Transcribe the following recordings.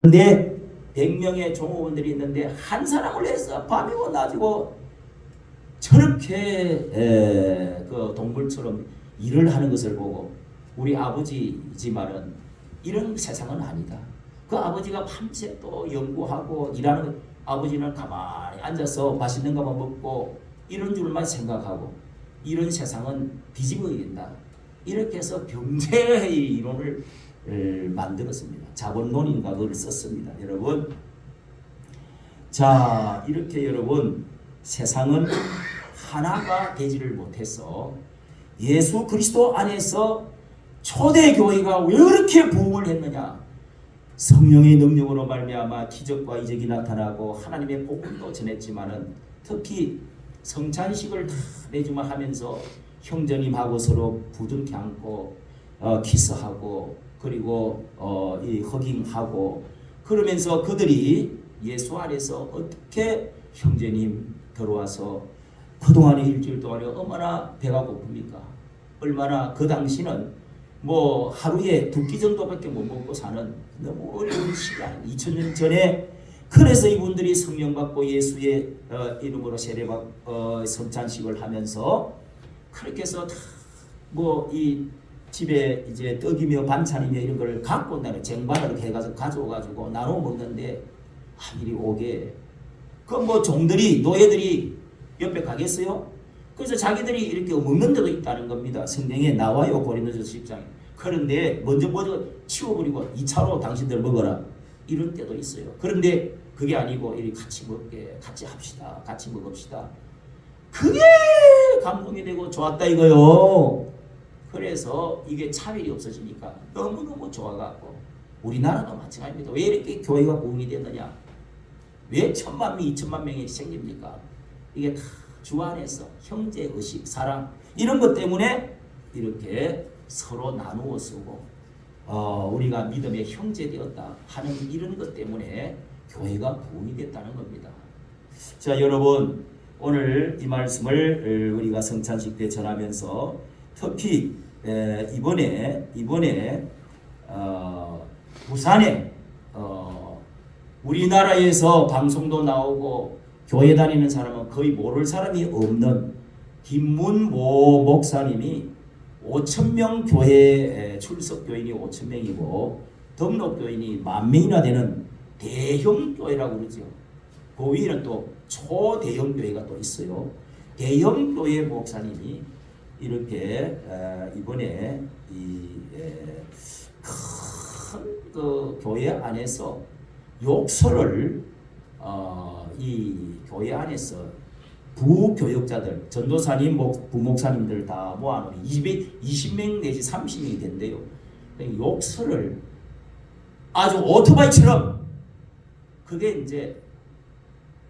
근데 100명의 종업원들이 있는데 한 사람을 해서 밤이고 낮이고 저렇게 그 동물처럼 일을 하는 것을 보고 우리 아버지이지만은 이런 세상은 아니다. 그 아버지가 밤새 또 연구하고 일하는 아버지는 가만히 앉아서 맛있는 것만 먹고 이런 줄만 생각하고 이런 세상은 뒤집어야 된다. 이렇게 해서 경제의 이론을 만들었습니다. 자본론인가 그걸 썼습니다. 여러분, 자 이렇게 여러분 세상은 하나가 되지를 못해서 예수 그리스도 안에서 초대교회가 왜 이렇게 부흥을 했느냐? 성령의 능력으로 말미암아 기적과 이적이 나타나고 하나님의 복음도 전했지만은 특히 성찬식을 다 매주만 하면서 형제님하고 서로 부둥켜 안고 키스하고 그리고 이 허깅하고 그러면서 그들이 예수 안에서 어떻게 형제님 들어와서 그동안의 일주일 동안에 얼마나 배가 고픕니까? 얼마나 그 당시는 뭐 하루에 2끼 정도밖에 못 먹고 사는 너무 어려운 시간 2000년 전에 그래서 이분들이 성령 받고 예수의 이름으로 세례받 성찬식을 하면서 그렇게 해서 뭐 이 집에 이제 떡이며 반찬이며 이런 걸 갖고 온다는 쟁반으로 해가지고 가져와가지고 나눠 먹는데 이리 오게 그 뭐 종들이 노예들이 옆에 가겠어요? 그래서 자기들이 이렇게 먹는 데도 있다는 겁니다. 성경에 나와요. 고린도전서 10장에. 그런데 먼저 치워버리고 2차로 당신들 먹어라. 이런 때도 있어요. 그런데 그게 아니고 이렇게 같이 먹게 같이 합시다. 같이 먹읍시다. 그게 감동이 되고 좋았다 이거요. 그래서 이게 차별이 없어지니까 너무너무 좋아갖고 우리나라도 마찬가지입니다. 왜 이렇게 교회가 부흥이 됐느냐? 왜 1000만 명, 2000만 명이 생깁니까? 이게 다 주 안에서 형제 의식, 사랑 이런 것 때문에 이렇게 서로 나누어 쓰고 우리가 믿음의 형제 되었다 하는 이런 것 때문에 교회가 부흥이 됐다는 겁니다. 자 여러분 오늘 이 말씀을 우리가 성찬식 때 전하면서 특히 이번에 부산에 우리나라에서 방송도 나오고 교회 다니는 사람은 거의 모를 사람이 없는 김문모 목사님이 5,000명 교회 출석 교인이 5,000명이고 등록 교인이 10,000명이나 되는 대형 교회라고 그러죠. 그 위에는 또 초대형 교회가 또 있어요. 대형 교회 목사님이 이렇게 이번에 큰 그 교회 안에서 욕설을 이 교회 안에서 부교역자들, 전도사님, 부목사님들 다 모아놓으면 20명 내지 30명이 된대요. 욕설을 아주 오토바이처럼 그게 이제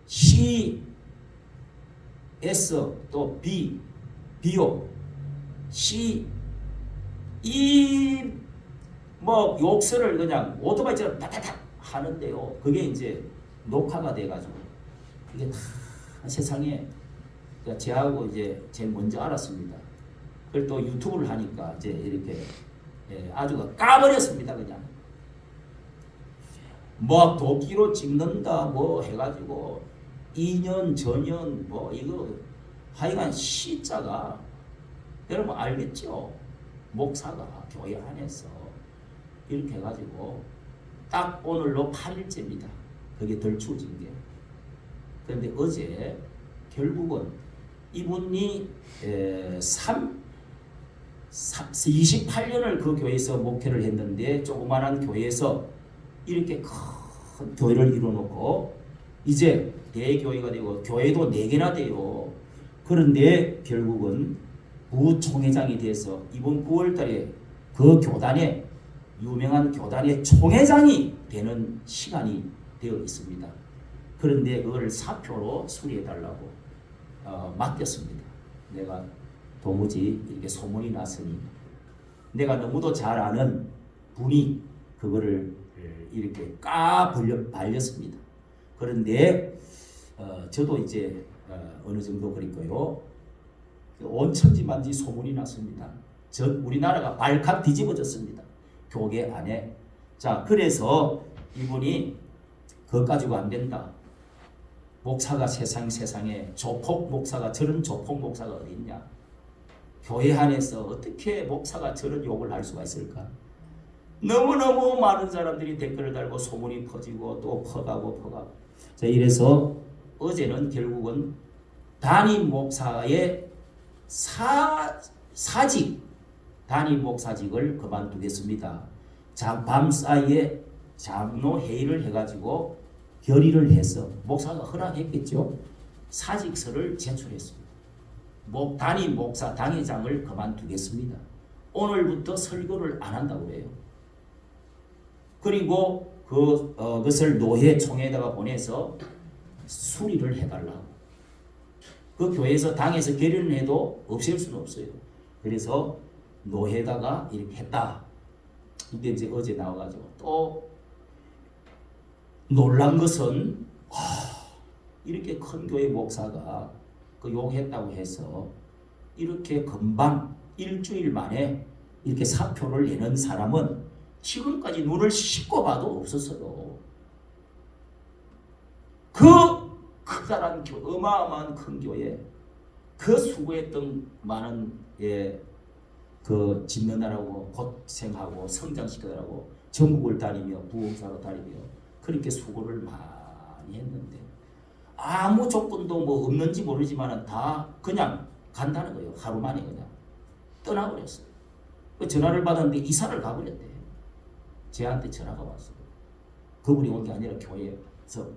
C, S 또 B, B요, C 이 뭐 욕설을 그냥 오토바이처럼 다다닥 하는데요. 그게 이제 녹화가 돼가지고 이게 다 세상에 제하고 이제 제일 먼저 알았습니다. 그걸 또 유튜브를 하니까 이제 이렇게 아주 까버렸습니다. 그냥 뭐 도끼로 찍는다 뭐 해가지고 2년 전년 뭐 이거 하여간 시자가 여러분 알겠죠? 목사가 교회 안에서 이렇게 해가지고 딱 오늘로 8일째입니다. 그게 덜 추워진 게. 그런데 어제 결국은 이분이 28년을 그 교회에서 목회를 했는데 조그마한 교회에서 이렇게 큰 교회를 이뤄놓고 이제 대교회가 되고 교회도 4개나 돼요. 그런데 결국은 부총회장이 돼서 이번 9월달에 그 교단의 유명한 교단의 총회장이 되는 시간이 되어 있습니다. 그런데 그걸 사표로 수리해달라고 맡겼습니다. 내가 도무지 이렇게 소문이 났으니 내가 너무도 잘 아는 분이 그거를 이렇게 발렸습니다. 그런데 저도 이제 어느 정도 그랬고요. 온천지만지 소문이 났습니다. 우리나라가 발칵 뒤집어졌습니다. 교계 안에. 자, 그래서 이분이 그것 가지고 안 된다. 목사가 세상에 조폭 목사가 저런 조폭 목사가 어디 있냐. 교회 안에서 어떻게 목사가 저런 욕을 할 수가 있을까. 너무너무 많은 사람들이 댓글을 달고 소문이 퍼지고 또 퍼가고. 자, 이래서 어제는 결국은 담임 목사의 사직, 담임 목사직을 그만두겠습니다. 밤 사이에 장로 회의를 해가지고 결의를 해서 목사가 허락했겠죠. 사직서를 제출했습니다. 담임 목사 당회장을 그만두겠습니다. 오늘부터 설교를 안 한다고 해요. 그리고 그것을 노회총회에다가 보내서 수리를 해달라고. 그 교회에서 당에서 결의를 해도 없앨 수는 없어요. 그래서 노회에다가 이렇게 했다. 근데 이제 어제 나와가지고 또 놀란 것은 이렇게 큰 교회 목사가 그 욕했다고 해서 이렇게 금방 일주일 만에 이렇게 사표를 내는 사람은 지금까지 눈을 씻고 봐도 없었어요. 그 커다란 어마어마한 큰 교회, 그 수고했던 많은 그 짓느라고 고생하고 성장시키느라고 전국을 다니며 부흥사로 다니며 그렇게 수고를 많이 했는데 아무 조건도 뭐 없는지 모르지만 다 그냥 간다는 거예요. 하루 만에 그냥 떠나버렸어요. 그 전화를 받았는데 이사를 가버렸대. 제한테 전화가 왔어요. 그분이 온 게 아니라 교회에서.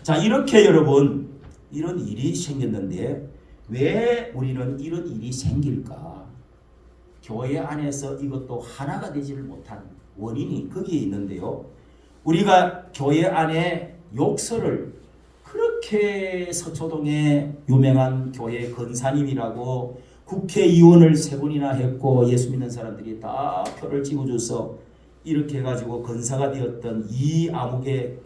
자, 이렇게 여러분 이런 일이 생겼는데 왜 우리는 이런 일이 생길까? 교회 안에서 이것도 하나가 되지를 못한 원인이 거기에 있는데요. 우리가 교회 안에 욕설을 그렇게 서초동의 유명한 교회 권사님이라고 국회의원을 3번이나 했고 예수 믿는 사람들이 다 표를 찍어줘서 이렇게 해가지고 권사가 되었던 이 암흑의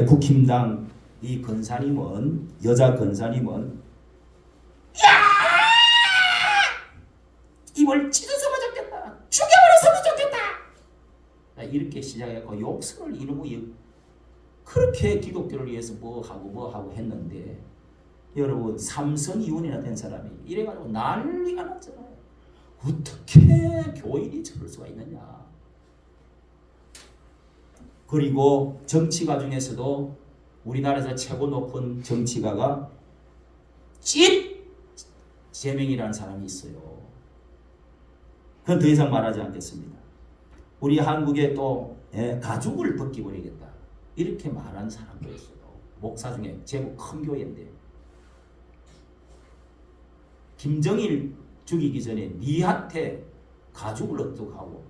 국힘당 이 권사님은 여자 권사님은 입을 찢어서면 좋겠다. 죽여버렸으면 좋겠다. 이렇게 시작해서 욕설을 이루고 그렇게 기독교를 위해서 뭐 하고 했는데 여러분 삼선 이혼이나 된 사람이 이래가지고 난리가 났잖아요. 어떻게 교인이 저럴 수가 있느냐. 그리고 정치가 중에서도 우리나라에서 최고 높은 정치가가 제명이라는 사람이 있어요. 그건 더 이상 말하지 않겠습니다. 우리 한국에 또 가죽을 벗기버리겠다 이렇게 말한 사람도 있어요. 목사 중에 제법 큰 교회인데 김정일 죽이기 전에 니한테 가죽을 어떻게 하고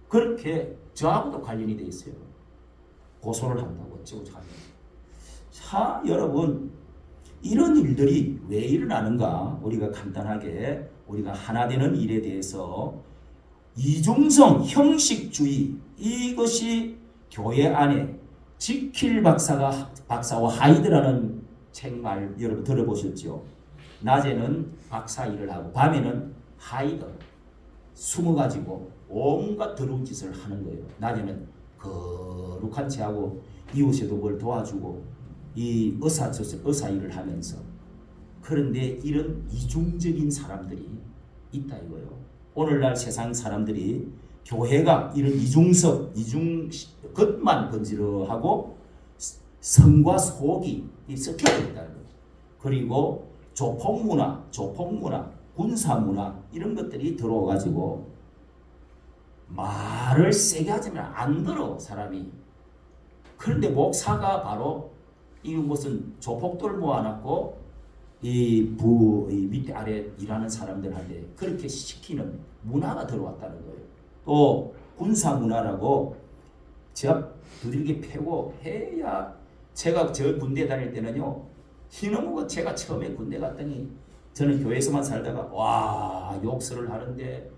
그렇게 저하고도 관련이 돼 있어요. 고소를 한다고 어쩌고 저쩌고. 자, 여러분 이런 일들이 왜 일어나는가? 우리가 간단하게 우리가 하나 되는 일에 대해서 이중성 형식주의 이것이 교회 안에 지킬 박사와 하이드라는 책말 여러분 들어보셨죠? 낮에는 박사 일을 하고 밤에는 하이드 숨어가지고 온갖 더러운 짓을 하는 거예요. 낮에는 거룩한 채하고 이웃에도 뭘 도와주고 이 의사 일을 하면서. 그런데 이런 이중적인 사람들이 있다 이거예요. 오늘날 세상 사람들이 교회가 이런 겉만 건지러하고 성과 속이 섞여 있다는 거예요. 그리고 조폭문화, 군사문화 이런 것들이 들어와가지고 말을 세게 하자면 안 들어 사람이. 그런데 목사가 바로 이 무슨 조폭들 모아놨고 이 밑에 아래 일하는 사람들한테 그렇게 시키는 문화가 들어왔다는 거예요. 또 군사 문화라고 제가 두들겨 패고 해야 제가 저 군대 다닐 때는요 희노무가 제가 처음에 군대 갔더니 저는 교회에서만 살다가 와 욕설을 하는데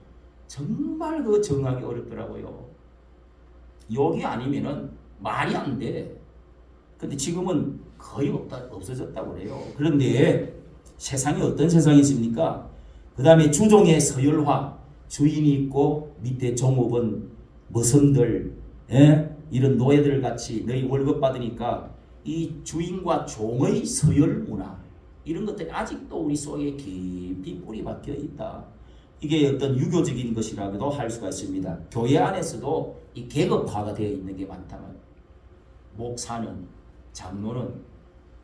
정말 그 정하기 어렵더라고요. 욕이 아니면은 말이 안 돼. 근데 지금은 거의 없어졌다고 그래요. 그런데 세상에 어떤 세상이 있습니까? 그 다음에 주종의 서열화, 주인이 있고 밑에 종업원, 머슴들, 예? 이런 노예들 같이 너희 월급 받으니까 이 주인과 종의 서열 문화 이런 것들이 아직도 우리 속에 깊이 뿌리 박혀 있다. 이게 어떤 유교적인 것이라고도 할 수가 있습니다. 교회 안에서도 이 계급화가 되어 있는 게 많다면 목사는 장로는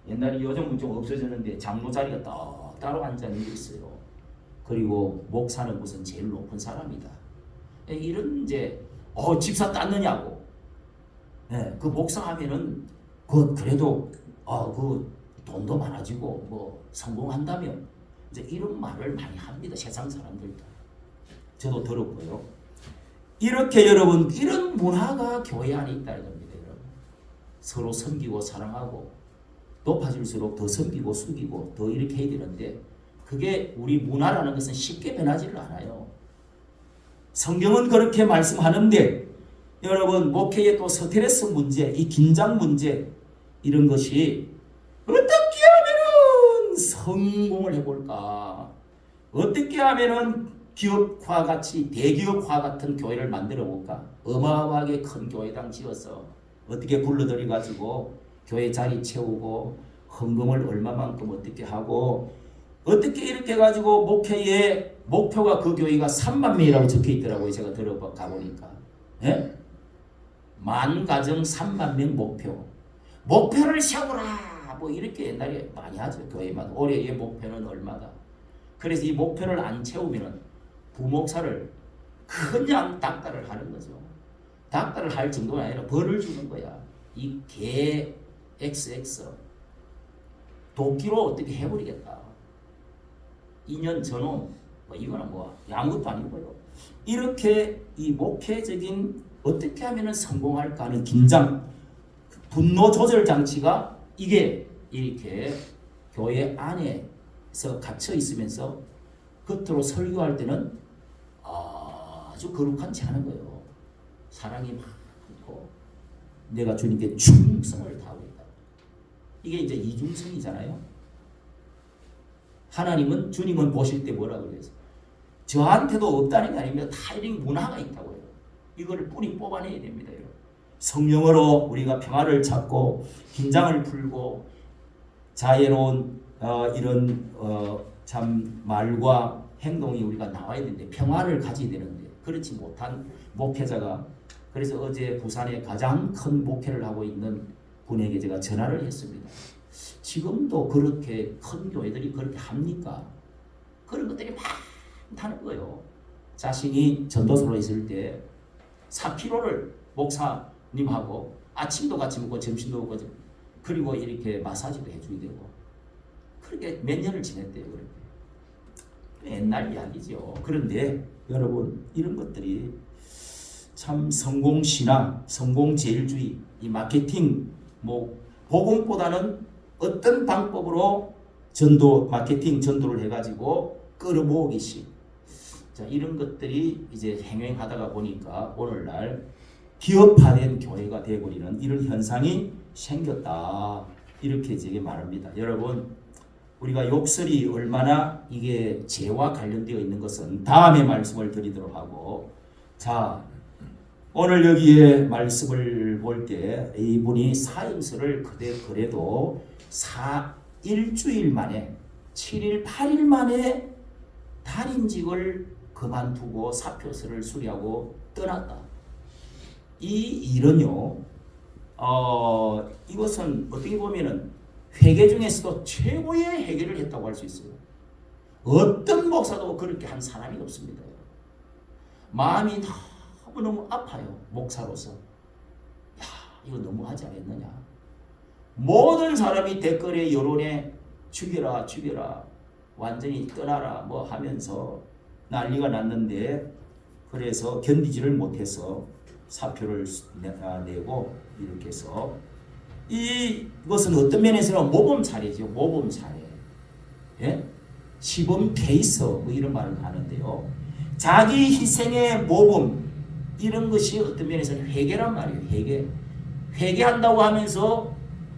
옛날에 요즘은 좀 없어졌는데 장로 자리가 따로 앉아 있는 게 있어요. 그리고 목사는 무슨 제일 높은 사람이다. 이런 이제 집사 땄느냐고. 네, 그 목사하면은 그래도 그 돈도 많아지고 뭐 성공한다면 이제 이런 말을 많이 합니다. 세상 사람들도. 저도 들었고요. 이렇게 여러분 이런 문화가 교회 안에 있다는 겁니다. 여러분. 서로 섬기고 사랑하고 높아질수록 더 섬기고 숙이고 더 이렇게 해야 되는데 그게 우리 문화라는 것은 쉽게 변하지를 않아요. 성경은 그렇게 말씀하는데 여러분 목회의 또 스트레스 문제, 이 긴장 문제 이런 것이 어떻게 하면은 성공을 해볼까? 어떻게 하면은 기업화 같이 대기업화 같은 교회를 만들어 볼까? 어마어마하게 큰 교회당 지어서 어떻게 불러들여 가지고 교회 자리 채우고 헌금을 얼마만큼 어떻게 하고 어떻게 이렇게 해가지고 목회의 목표가 그 교회가 3만 명이라고 적혀 있더라고요. 제가 들어가 보니까. 예? 만 가정 3만 명 목표를 세우라 뭐 이렇게 옛날에 많이 하죠. 교회마다 올해의 목표는 얼마다. 그래서 이 목표를 안 채우면은 부목사를 그냥 닥달을 하는 거죠. 닥달을 할 정도가 아니라 벌을 주는 거야. 이 개 XX 도끼로 어떻게 해버리겠다. 2년 전후 이거는 아무것도 아니고요. 이렇게 이 목회적인 어떻게 하면 성공할까 하는 긴장, 분노 조절 장치가 이게 이렇게 교회 안에서 갇혀 있으면서 겉으로 설교할 때는 아주 거룩한 체 하는 거예요. 사랑이 많고 내가 주님께 충성을 다하고 있다. 이게 이제 이중성이잖아요. 하나님은 주님은 보실 때 뭐라 그래요? 저한테도 없다는 게 아닙니다. 다 이런 문화가 있다고 해요. 이거를 뿌리 뽑아내야 됩니다. 여러분. 성령으로 우리가 평화를 찾고 긴장을 풀고 자애로운 이런 참 말과 행동이 우리가 나와야 되는데 평화를 가져야 되는데 그렇지 못한 목회자가 그래서 어제 부산에 가장 큰 목회를 하고 있는 분에게 제가 전화를 했습니다. 지금도 그렇게 큰 교회들이 그렇게 합니까? 그런 것들이 많다는 거예요. 자신이 전도서로 있을 때 4kg를 목사님하고 아침도 같이 먹고 점심도 먹고 그리고 이렇게 마사지도 해주게 되고 그렇게 몇 년을 지냈대요. 그렇게. 옛날 이야기죠. 그런데 여러분 이런 것들이 참 성공신앙, 성공제일주의, 이 마케팅 복음보다는 어떤 방법으로 마케팅 전도를 해가지고 끌어모으기식. 자, 이런 것들이 이제 행행하다가 보니까 오늘날 기업화된 교회가 되어버리는 이런 현상이 생겼다. 이렇게 제게 말합니다. 여러분, 우리가 욕설이 얼마나 이게 죄와 관련되어 있는 것은 다음에 말씀을 드리도록 하고, 자, 오늘 여기에 말씀을 볼 때 이분이 사임서를 그래도 일주일 만에 7일 8일 만에 달인직을 그만두고 사표서를 수리하고 떠났다. 이 일은요, 이것은 어떻게 보면은 회개 중에서도 최고의 회개를 했다고 할 수 있어요. 어떤 목사도 그렇게 한 사람이 없습니다. 마음이 너무 아파요. 목사로서. 야, 이거 너무하지 않겠느냐. 모든 사람이 댓글에 여론에 죽여라 완전히 떠나라 뭐 하면서 난리가 났는데 그래서 견디지를 못해서 사표를 내고 이렇게 해서 이것은 어떤 면에서는 모범 사례죠. 모범 사례. 예? 시범 케이스 뭐 이런 말을 하는데요. 자기 희생의 모범 이런 것이 어떤 면에서는 회개란 말이에요. 회개한다고 하면서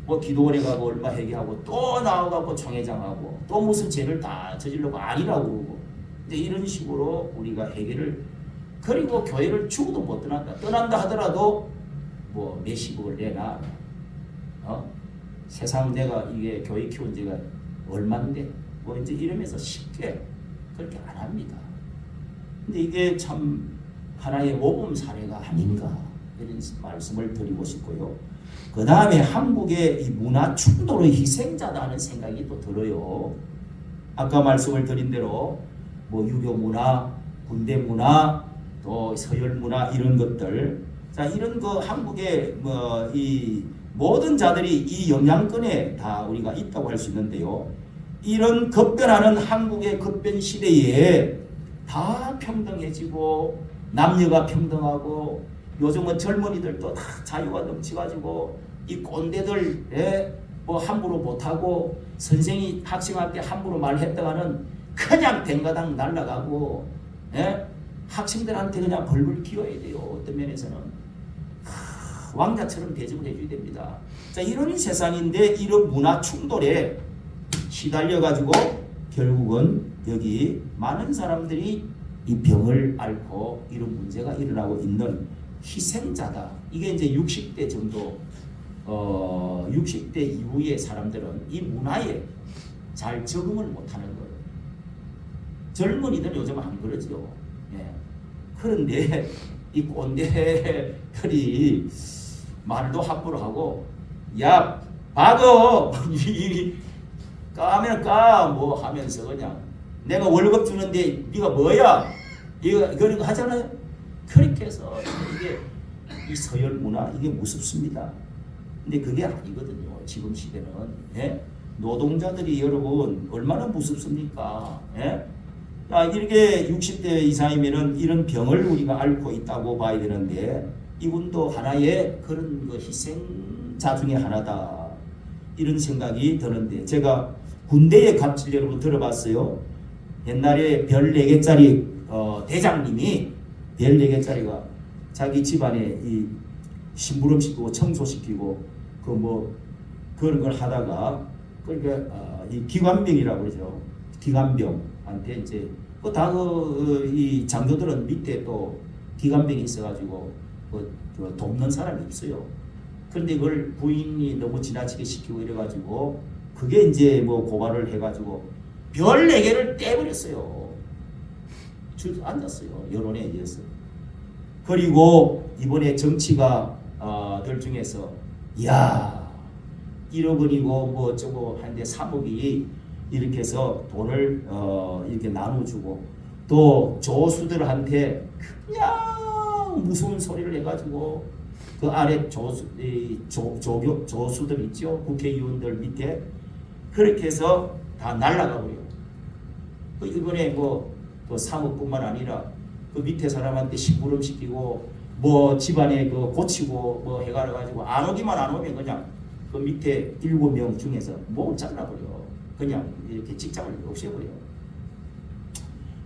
뭐 기도원에 가고 얼마 회개하고 또 나와가고 총회장하고 또 무슨 죄를 다 저지르고 아니라고 그러고 이제 이런 식으로 우리가 회개를 그리고 교회를 죽어도 못 떠난다 하더라도 뭐 몇십억을 내놔. 세상 내가 이게 교회 키운 지가 얼만데 뭐 이제 이러면서 쉽게 그렇게 안 합니다. 근데 이게 참 하나의 모범 사례가 아닌가 이런 말씀을 드리고 싶고요. 그 다음에 한국의 이 문화 충돌의 희생자다는 생각이 또 들어요. 아까 말씀을 드린 대로 뭐 유교 문화, 군대 문화, 또 서열 문화 이런 것들, 자 이런 그 한국의 뭐 이 모든 자들이 이 영향권에 다 우리가 있다고 할 수 있는데요. 이런 급변하는 한국의 급변 시대에 다 평등해지고 남녀가 평등하고 요즘은 젊은이들도 다 자유가 넘치가지고 이 꼰대들에 뭐 함부로 못하고 선생이 학생한테 함부로 말했다가는 그냥 댕가당 날아가고 학생들한테 그냥 벌벌 기어야 돼요. 어떤 면에서는 왕자처럼 대접을 해줘야 됩니다. 자 이런 세상인데 이런 문화 충돌에 시달려 가지고 결국은 여기 많은 사람들이 이 병을 앓고 이런 문제가 일어나고 있는 희생자다. 이게 이제 60대 정도 60대 이후의 사람들은 이 문화에 잘 적응을 못하는 거예요. 젊은이들은 요즘 안 그러죠. 예. 그런데 이 꼰대들이 말도 함부로 하고 야 박어 까면 까 뭐 하면서 그냥 내가 월급 주는데 네가 뭐야 이거 그런 거 하잖아요. 그렇게 해서 이게 이 서열 문화 이게 무섭습니다. 근데 그게 아니거든요. 지금 시대는 노동자들이 여러분 얼마나 무섭습니까? 이렇게 60대 이상이면은 이런 병을 우리가 앓고 있다고 봐야 되는데 이분도 하나의 그런 그 희생자 중에 하나다 이런 생각이 드는데 제가 군대의 갑질 여러분 들어봤어요? 옛날에 별 4개짜리 대장님이 별 4개짜리가 자기 집안에 이 심부름 시키고 청소시키고 그 뭐 그런 걸 하다가 그러니까 이 기관병이라고 그러죠. 기관병한테 이제 이 장교들은 밑에 또 기관병이 있어가지고 그 돕는 사람이 없어요. 그런데 그걸 부인이 너무 지나치게 시키고 이래가지고 그게 이제 뭐 고발을 해가지고 별 4개를 떼버렸어요. 앉았어요. 여론에 의해서. 그리고 이번에 정치가 들 중에서 야 1억 원이고 뭐 저거 한데 3억이 이렇게 해서 돈을 이렇게 나눠주고 또 조수들한테 그냥 무서운 소리를 해가지고 그 아래 조수들 있죠. 국회의원들 밑에 그렇게 해서 다 날라가 버려요. 그 이번에 뭐 또 3억뿐만 아니라 그 밑에 사람한테 심부름 시키고 뭐 집안에 그 고치고 뭐 해가지고 안 오면 그냥 그 밑에 7명 중에서 못 잘라버려. 그냥 이렇게 직장을 없애버려.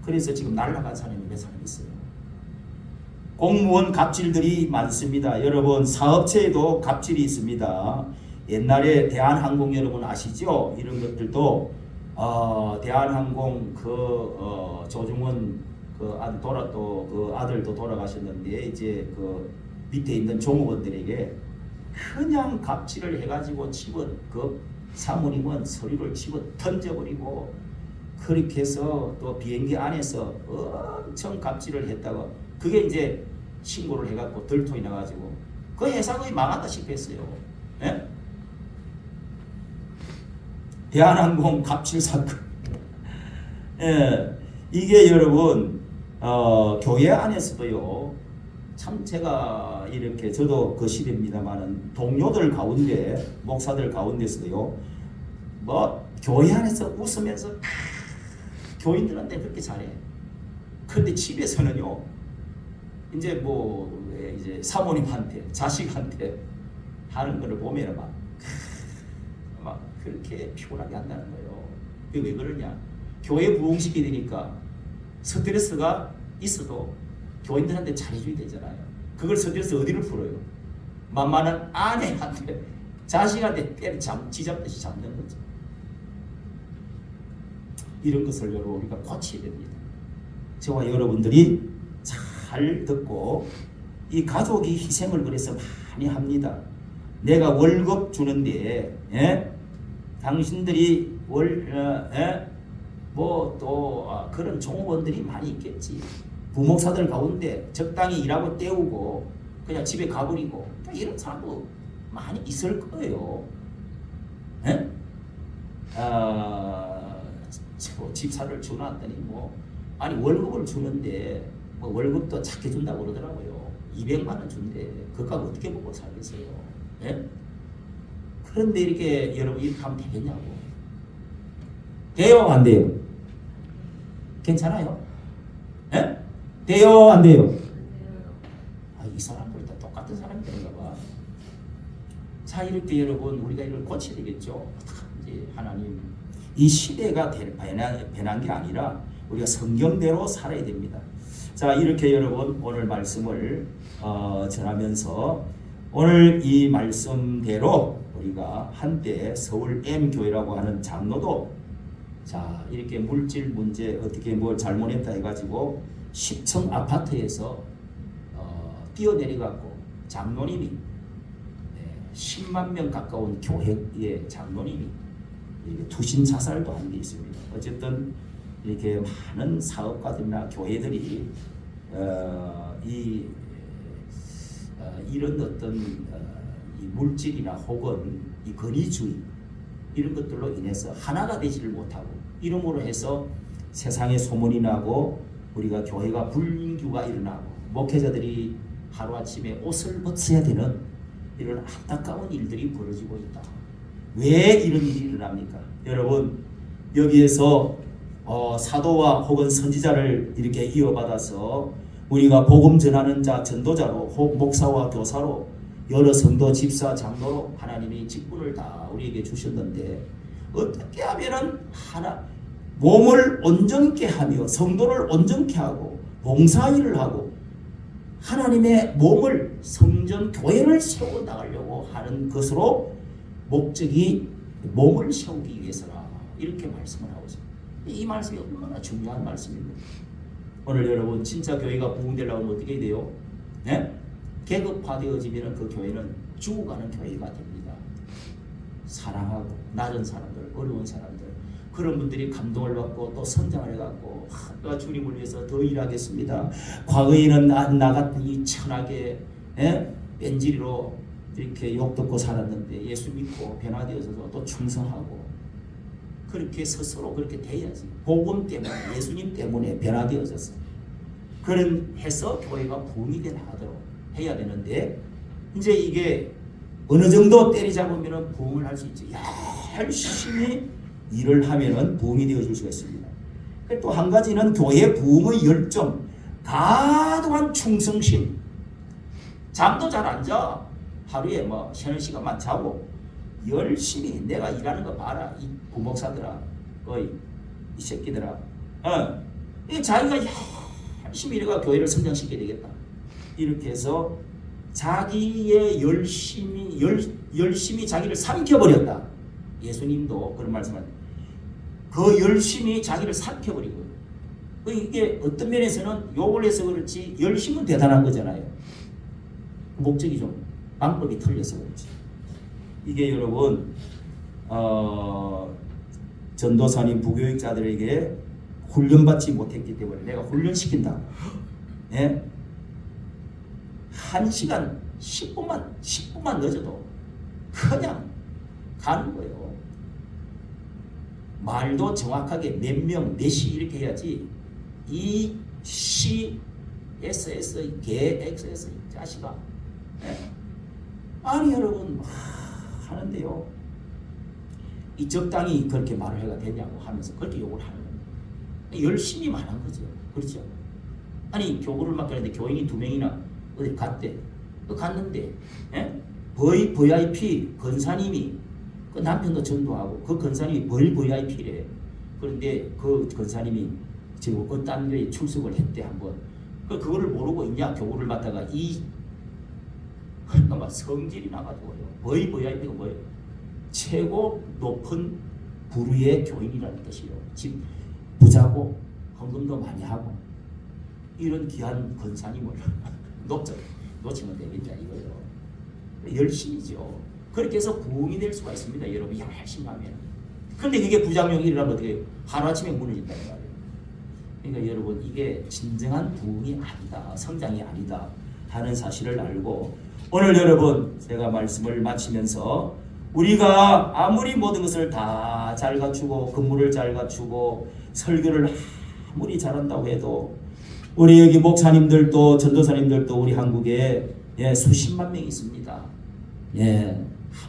그래서 지금 날라간 사람이 몇 사람 있어요. 공무원 갑질들이 많습니다. 여러분 사업체에도 갑질이 있습니다. 옛날에 대한항공 여러분 아시죠? 이런 것들도 대한항공 조중원 그 아들도 돌아가셨는데 이제 그 밑에 있는 종업원들에게 그냥 갑질을 해가지고 그 사모님은 서류를 집어 던져버리고 그렇게 해서 또 비행기 안에서 엄청 갑질을 했다가 그게 이제 신고를 해갖고 들통이 나가지고 그 회사 거의 망하다시피 했어요. 예? 대한항공 갑질 사건. 예, 이게 여러분 교회 안에서도요. 참 제가 이렇게 저도 그 시대입니다만은 동료들 가운데 목사들 가운데서도요. 뭐 교회 안에서 웃으면서 교인들한테 그렇게 잘해. 그런데 집에서는요. 이제 뭐 이제 사모님한테 자식한테 하는 거를 보면 막 그렇게 피곤하게 한다는 거예요. 그게 왜 그러냐? 교회 부흥시키게 되니까 스트레스가 있어도 교인들한테 잘해줘야 되잖아요. 그걸 스트레스 어디를 풀어요? 만만한 아내한테 자식한테 쥐잡듯이 잡는 거죠. 이런 것을 여러분 우리가 고쳐야 됩니다. 저와 여러분들이 잘 듣고 이 가족이 희생을 그래서 많이 합니다. 내가 월급 주는데 당신들이 그런 종업원들이 많이 있겠지. 부목사들 가운데 적당히 일하고 때우고 그냥 집에 가버리고 이런 사람도 많이 있을 거예요. 집사를 주놨더니 아니 월급을 주는데 월급도 작게 준다고 그러더라고요. 200만 원 준대. 그값 어떻게 먹고 살겠어요? 그런데 이렇게 여러분 이렇게 하면 되겠냐고. 돼요? 안 돼요? 괜찮아요? 돼요? 안 돼요? 이 사람들 다 똑같은 사람들인가 봐. 자, 이렇게 여러분 우리가 이걸 고쳐야 되겠죠. 어떡하지? 하나님, 이 시대가 변한 게 아니라 우리가 성경대로 살아야 됩니다. 자, 이렇게 여러분 오늘 말씀을 전하면서 오늘 이 말씀대로 우리가 한때 서울 M교회라고 하는 장로도 자, 이렇게 물질 문제 어떻게 뭘 잘못했다 해가지고 10층 아파트에서 뛰어내려갖고 장로님이 10만 명 가까운 교회의 장로님이 투신 자살도 한 게 있습니다. 어쨌든 이렇게 많은 사업가들이나 교회들이 이런 어떤 이 물질이나 혹은 이 권위주의 이런 것들로 인해서 하나가 되지를 못하고 이름으로 해서 세상에 소문이 나고 우리가 교회가 불균규가 일어나고 목회자들이 하루아침에 옷을 벗어야 되는 이런 안타까운 일들이 벌어지고 있다. 왜 이런 일이 일어납니까? 여러분, 여기에서 사도와 혹은 선지자를 이렇게 이어받아서 우리가 복음 전하는 자, 전도자로 혹 목사와 교사로 여러 성도, 집사, 장로로 하나님이 직분을 다 우리에게 주셨는데 어떻게 하면은 몸을 온전케 하며 성도를 온전케 하고 봉사일을 하고 하나님의 몸을 성전 교회를 세워 나가려고 하는 것으로 목적이 몸을 세우기 위해서라 이렇게 말씀을 하고 있습니다. 이 말씀이 얼마나 중요한 말씀입니다. 오늘 여러분 진짜 교회가 부흥되려면 어떻게 돼요? 계급화되어지면 그 교회는 죽어가는 교회가 됩니다. 사랑하고 낮은 사람들, 어려운 사람들 그런 분들이 감동을 받고 또 성장을 해갖고 내가 주님을 위해서 더 일하겠습니다. 과거에는 나 같은 천하게 뺀질이로 이렇게 욕 듣고 살았는데 예수 믿고 변화되어서 또 충성하고 그렇게 스스로 그렇게 돼야지. 복음 때문에 예수님 때문에 변화되어졌어. 그런 해서 교회가 부흥이 돼 나가도록 해야 되는데 이제 이게 어느 정도 때리잡으면 부흥을 할 수 있지. 열심히 일을 하면은 부흥이 되어질 수가 있습니다. 또 한 가지는 교회 부흥의 열정, 과도한 충성심. 잠도 잘 안 자. 하루에 쉬는 시간만 자고 열심히 내가 일하는 거 봐라. 이 부목사들아, 이 새끼들아. 자기가 열심히 일해가 교회를 성장시켜야 되겠다. 이렇게 해서 자기의 열심히 자기를 삼켜버렸다. 예수님도 그런 말씀을 그 열심히 자기를 삼켜버리고 이게 어떤 면에서는 욕을 해서 그렇지 열심은 대단한 거잖아요. 목적이 좀 방법이 틀려서 그렇지. 이게 여러분 전도사님 부교육자들에게 훈련받지 못했기 때문에 내가 훈련시킨다. 1시간 10분만 늦어도 그냥 가는 거예요. 말도 정확하게 몇 명, 몇 시 이렇게 해야지 이 시, SS, 개, XS 이 자식아. 아니 여러분 하는데요. 이 적당히 그렇게 말을 해가 되냐고 하면서 그렇게 욕을 하는 겁니다. 열심히 말한 거죠. 그렇죠? 아니 교구를 맡겼는데 교인이 2명이나 어디 갔대. 갔는데 VIP 권사님이 그 남편도 전도하고 그 권사님이 VIP래. 그런데 그 권사님이 지금 어떤 교회에 출석을 했대 한번. 그거를 모르고 있냐 교구를 맡다가 그러니까 막 성질이 나가지고요. VIP가 뭐예요? 최고 높은 부류의 교인이라는 뜻이에요. 집 부자고 헌금도 많이 하고 이런 귀한 권사님을 놓치면 되겠냐 이거예요. 열심이죠. 그렇게 해서 부흥이 될 수가 있습니다. 여러분 열심히 하면. 그런데 그게 부작용이 일어나면 어떻게 해요? 하루아침에 무너진다는 말이에요. 그러니까 여러분 이게 진정한 부흥이 아니다. 성장이 아니다 하는 사실을 알고 오늘 여러분 제가 말씀을 마치면서 우리가 아무리 모든 것을 다 잘 갖추고 근무를 잘 갖추고 설교를 아무리 잘한다고 해도 우리 여기 목사님들도 전도사님들도 우리 한국에 수십만 명이 있습니다.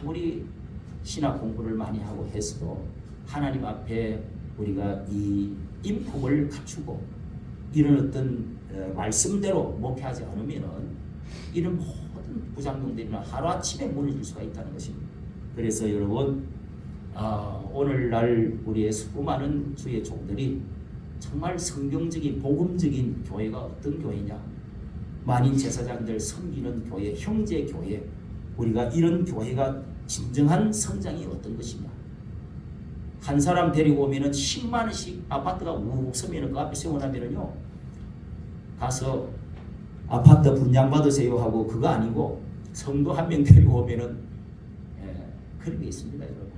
아무리 신학 공부를 많이 하고 해서도 하나님 앞에 우리가 이 인품을 갖추고 이런 어떤 말씀대로 목회하지 않으면은 이런 모든 부작용들이나 하루아침에 무너질 수가 있다는 것입니다. 그래서 여러분 오늘날 우리의 수많은 주의 종들이 정말 성경적인 복음적인 교회가 어떤 교회냐, 만인 제사장들 섬기는 교회, 형제 교회, 우리가 이런 교회가 진정한 성장이 어떤 것이냐. 한 사람 데리고 오면은 10만 원씩 아파트가 우 서면은 그 앞에 세워놓으면은요 가서 아파트 분양받으세요 하고 그거 아니고 성도 한 명 데리고 오면은 그런 게 있습니다, 여러분.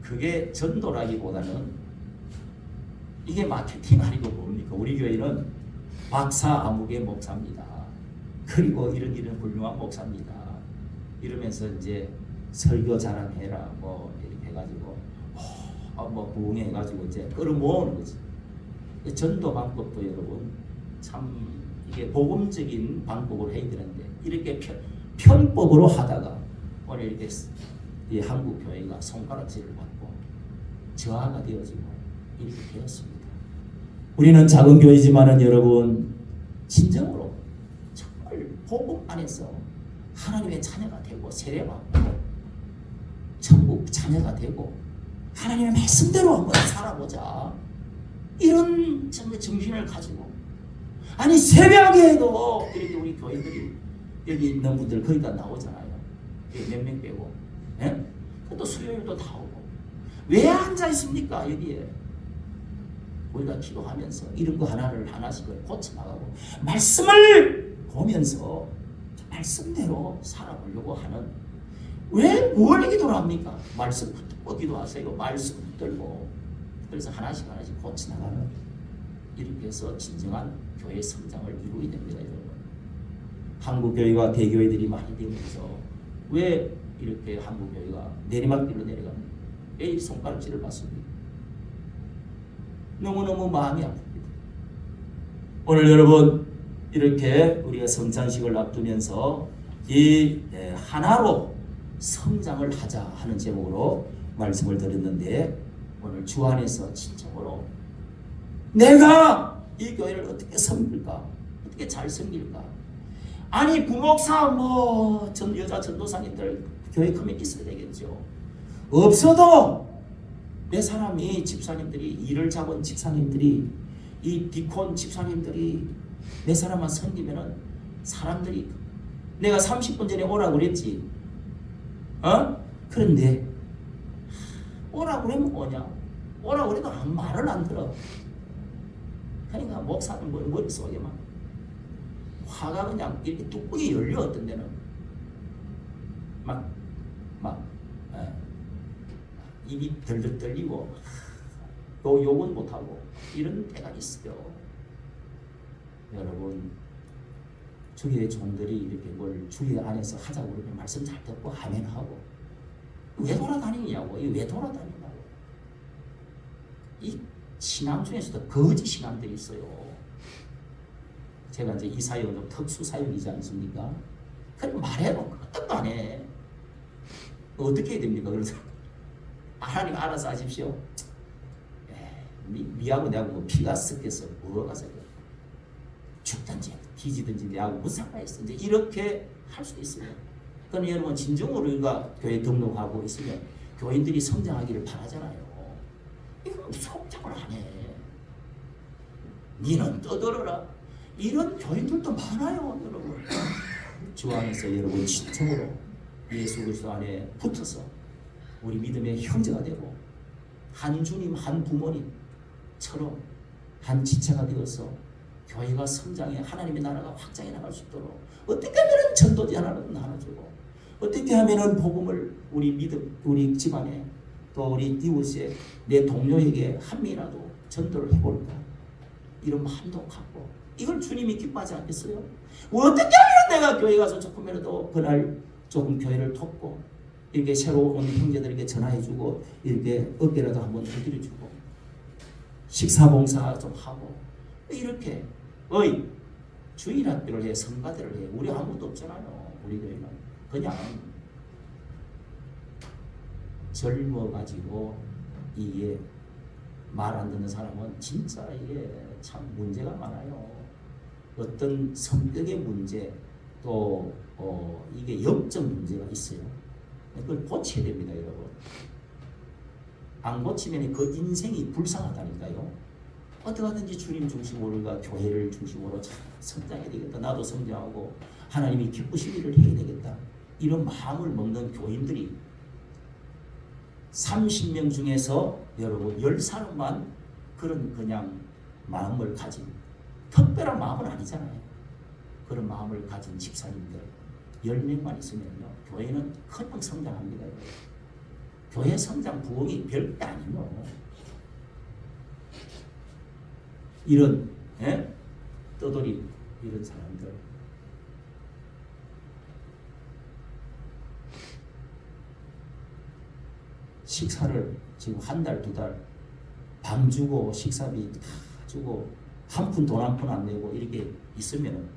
그게 전도라기보다는 이게 마케팅 아니고 뭡니까? 우리 교회는 박사 아무개 목사입니다. 그리고 이런 훌륭한 목사입니다. 이러면서 이제 설교 자랑해라 뭐 이렇게 해가지고 뭐 부흥해가지고 이제 끌어모으는 거지. 전도 방법도 여러분 참 이게 복음적인 방법으로 해야 되는데 이렇게 편법으로 하다가 오늘 이렇게 이 한국 교회가 손가락질을 받고 저하가 되어지고 이렇게 되었습니다. 우리는 작은 교회지만은 여러분 진정으로 정말 복음 안에서 하나님의 자녀가 되고 세례받고 천국 자녀가 되고 하나님의 말씀대로 한번 살아보자. 이런 정신을 가지고 아니 새벽에도 이렇게 우리 교회들이 여기 있는 분들 거의 다 나오잖아요. 몇 명 빼고. 또 수요일도 다 오고. 왜 앉아 있습니까 여기에? 우리가 기도하면서 이런 거 하나씩 고쳐나가고 말씀을 보면서 말씀대로 살아보려고 하는 왜 뭘 기도를 합니까? 말씀 붙들고 기도하세요. 말씀 붙들고 그래서 하나씩 고쳐나가는 이렇게 해서 진정한 교회 성장을 이루게 됩니다. 여러분. 한국교회가 대교회들이 많이 되면서 왜 이렇게 한국교회가 내리막길로 내려갑니까? 왜 이 손가락질을 받습니까? 너무너무 마음이 아픕니다. 오늘 여러분 이렇게 우리가 성찬식을 앞두면서 이 하나로 성장을 하자 하는 제목으로 말씀을 드렸는데 오늘 주 안에서 진정으로 내가 이 교회를 어떻게 섬길까? 어떻게 잘 섬길까? 아니 부목사 여자 전도사님들 교회 커뮤니티 있어야 되겠죠. 없어도 내 사람이 집사님들이 일을 잡은 집사님들이 이 디콘 집사님들이 내 사람만 섬기면은 사람들이 내가 30분 전에 오라고 그랬지. 그런데 오라고 그러면 오냐? 오라고 그래도 아무 말을 안 들어. 그러니까 목사는 머릿속에 막 화가 그냥 이렇게 뚜껑이 열려. 어떤 데는 막 입이 덜덜 떨리고 또 욕은 못하고 이런 때가 있어요. 여러분 주의 종들이 이렇게 뭘 주의 안에서 하자고 그러면 말씀 잘 듣고 아멘 하고 왜 돌아다니냐고. 왜 돌아다니냐고. 이 신앙 중에서도 거짓 신앙들이 있어요. 제가 이제 이 사역은 좀 특수 사역이지 않습니까? 그럼 말해도 끄떡도 안 해. 어떻게 해야 됩니까? 그래서 하나님 알아서 하십시오. 미하고 내하고 뭐 피가 섞여서 뭐가 섞여 죽든지 뒤지든지 내하고 무슨 상관이 있어. 이제 이렇게 할 수 있어요. 그러니 여러분 진정으로 우리가 교회 등록하고 있으면 교인들이 성장하기를 바라잖아요. 이거 성장을 안 해. 니는 떠들어라. 이런 교인들도 많아요, 여러분. 주 안에서 여러분 진정으로 예수 그리스도 안에 붙어서 우리 믿음의 형제가 되고 한 주님 한 부모님처럼 한 지체가 되어서 교회가 성장해 하나님의 나라가 확장해 나갈 수 있도록 어떻게 하면은 전도지 하나는 하나 주고, 어떻게 하면은 복음을 우리 집안에 또 우리 이웃에 내 동료에게 한 명이라도 전도를 해볼까, 이런 마음도 갖고, 이걸 주님이 기뻐하지 않겠어요? 어떻게 하면 내가 교회 가서 조금이라도 그날 조금 교회를 돕고, 이렇게 새로 온 형제들에게 전화해주고, 이렇게 어깨라도 한번 두드려주고, 식사봉사 좀 하고, 이렇게 주일학교를 해, 성가대를 해. 우리 아무것도 없잖아요. 우리 교회는 그냥 젊어가지고 이게 말 안 듣는 사람은 진짜 이게 참 문제가 많아요. 어떤 성격의 문제, 또 이게 영적 문제가 있어요. 그걸 고쳐야 됩니다, 여러분. 안 고치면 그 인생이 불쌍하다니까요. 어떻게 하든지 주님 중심으로 우리가 교회를 중심으로 참 성장해야 되겠다. 나도 성장하고 하나님이 기쁘신 일을 해야 되겠다. 이런 마음을 먹는 교인들이 30명 중에서 여러분 10사람만 그런 그냥 마음을 가진, 특별한 마음은 아니잖아요. 그런 마음을 가진 집사님들 10명만 있으면요, 교회는 금방 성장합니다. 교회 성장 부흥이 별게 아니에요. 이런 떠돌이 이런 사람들, 식사를 지금 한 달, 두 달 방 주고 식사비 다 주고 한 푼 돈 한 푼 안 내고 이렇게 있으면,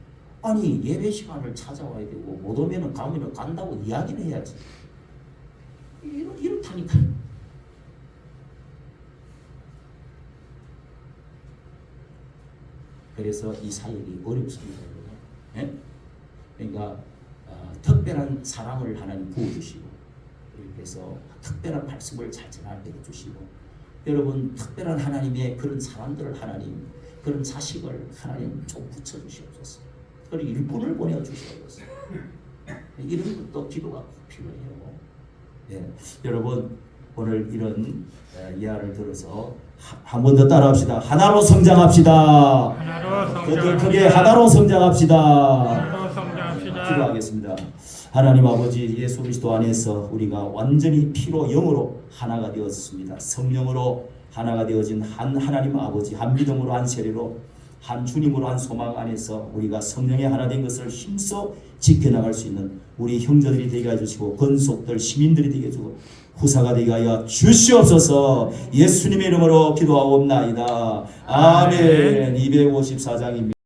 아니 예배 시간을 찾아와야 되고, 못 오면은 가면은 간다고 이야기를 해야지. 이렇다니까. 그래서 이 사역이 어렵습니다. 예? 그러니까 특별한 사랑을 하나님 부어주시고, 그래서 특별한 말씀을 잘 전하게 해주시고, 여러분 특별한 하나님의 그런 사람들을 하나님, 그런 자식을 하나님 좀 붙여주시옵소서. 그리고 일꾼을 보내주시옵소서. 이런 것도 기도가 꼭 필요해요. 예. 여러분 오늘 이런 이야기를 들어서 한 번 더 따라합시다. 하나로 성장합시다. 하나로 크게 하나로 성장합시다. 하나로 성장합시다. 기도하겠습니다. 하나님 아버지, 예수 그리스도 안에서 우리가 완전히 피로 영으로 하나가 되었습니다. 성령으로 하나가 되어진 한 하나님 아버지, 한 믿음으로, 한 세례로, 한 주님으로, 한 소망 안에서 우리가 성령의 하나 된 것을 힘써 지켜나갈 수 있는 우리 형제들이 되게 해주시고, 권속들 시민들이 되게 해주고, 후사가 되게 하여 주시옵소서. 예수님의 이름으로 기도하옵나이다. 아멘. 254장입니다.